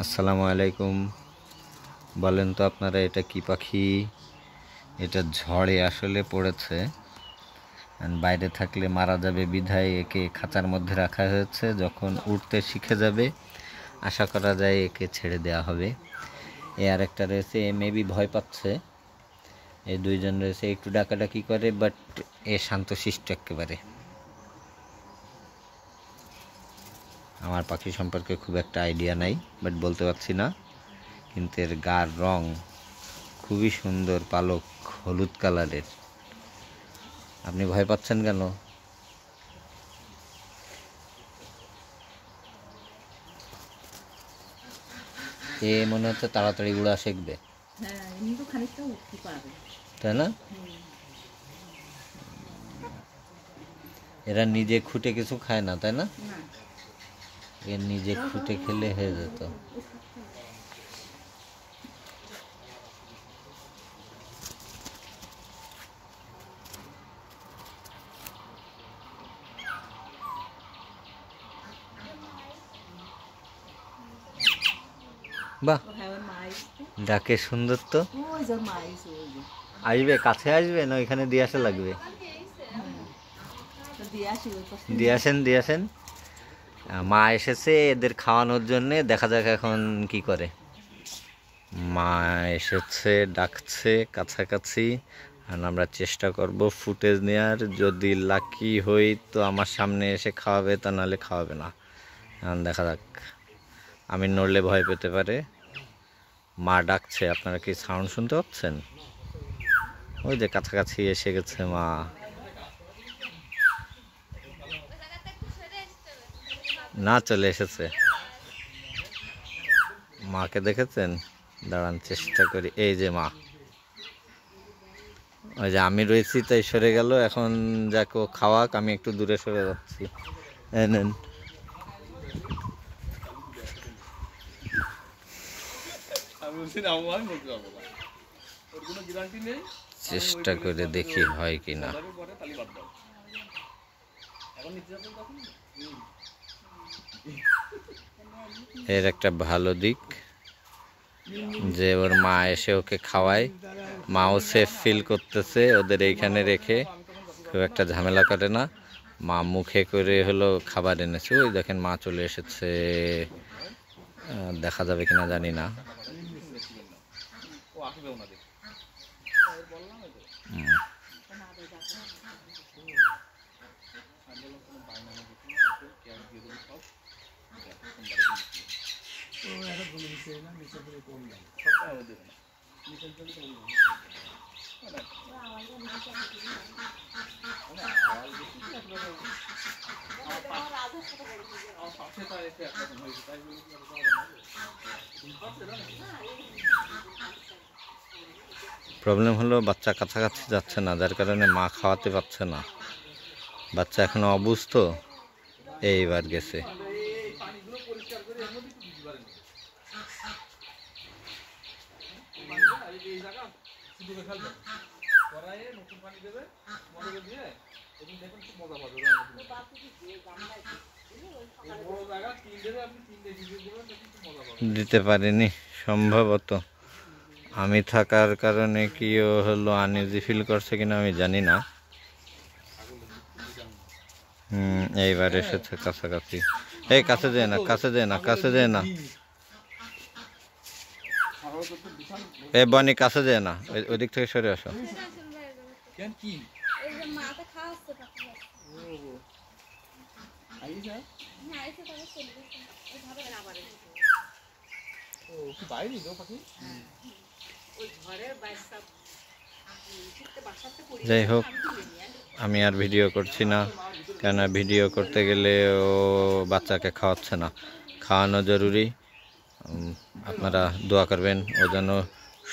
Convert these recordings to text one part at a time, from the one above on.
আসসালামু আলাইকুম। বলেন তো আপনারা এটা কি পাখি? এটা ঝড়ে আসলে পড়েছে, বাইরে থাকলে মারা যাবে বিধায় একে খাঁচার মধ্যে রাখা হয়েছে। যখন উড়তে শিখে যাবে আশা করা যায় একে ছেড়ে দেওয়া হবে। এ আরেকটা রয়েছে, এ মেবি ভয় পাচ্ছে। এই দুইজন রয়েছে, একটু ডাকাডাকি করে, বাট এ শান্তশিষ্ট একেবারে। আমার পাখি সম্পর্কে খুব একটা আইডিয়া নাই, বাট বলতে পারছি না। কিন্তু এর গার রং খুবই সুন্দর, পালক হলুদ কালারের। আপনি ভয় পাচ্ছেন কেন? এ মনে হচ্ছে তাড়াতাড়ি উড়া শিখবে, তাই না? এরা নিজে খুঁটে কিছু খায় না, তাই না? এর নিজে খুঁটে খেলে হয়ে যেত। বাহ, ডাকে সুন্দর তো। আসবে, কাছে আসবে না ওইখানে দিয়ে আসা লাগবে? দিয়ে আসেন। মা এসেছে এদের খাওয়ানোর জন্যে, দেখা যাক এখন কি করে। মা এসেছে, ডাকছে কাছাকাছি, আর আমরা চেষ্টা করব ফুটেজ নেওয়ার। যদি লাকি হই তো আমার সামনে এসে খাওয়াবে, তা নাহলে খাওয়াবে না। এখন দেখা যাক। আমি নড়লে ভয় পেতে পারে। মা ডাকছে, আপনারা কি সাউন্ড শুনতে পাচ্ছেন? ওই যে কাছাকাছি এসে গেছে মা। না, চলে এসেছে। মাকে দেখেছেন? দাঁড়ান, চেষ্টা করি। এই যে মা, ওই যে আমি রয়েছি তাই সরে গেল। এখন যাকে খাওয়াক, আমি একটু দূরে সরে যাচ্ছি। নেন, চেষ্টা করে দেখি হয় কিনা। এর একটা ভালো দিক যে ওর মা এসে ওকে খাওয়ায়, মাও সেফ ফিল করতেছে ওদের এইখানে রেখে, খুব একটা ঝামেলা করে না। মা মুখে করে হলো খাবার এনেছে। ওই দেখেন মা চলে এসেছে, দেখা যাবে কিনা জানি না। প্রবলেম হলো বাচ্চা কাছাকাছি যাচ্ছে না, যার কারণে মা খাওয়াতে পারছে না। বাচ্চা এখনো অবুঝ তো, এইবার গেছে। দিতে পারিনি সম্ভবত। আমি থাকার কারণে কি ও হলো আনইজি ফিল করছে কিনা আমি জানি না। এইবার এসেছে কাছাকাছি। এই কাছে যায় না। এ বনি, কাছে যায় না, ওই দিক থেকে সরে আসো। যাই হোক, আমি আর ভিডিও করছি না, কেন ভিডিও করতে গেলে ও বাচ্চাকে খাওয়াচ্ছে না। খাওয়ানো জরুরি। আপনারা দোয়া করবেন ও যেন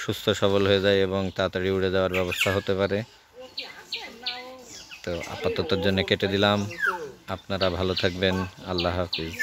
সুস্থ সবল হয়ে যায় এবং তাড়াতাড়ি উড়ে যাওয়ার ব্যবস্থা হতে পারে। তো আপাততর জন্য কেটে দিলাম। আপনারা ভালো থাকবেন। আল্লাহ হাফিজ।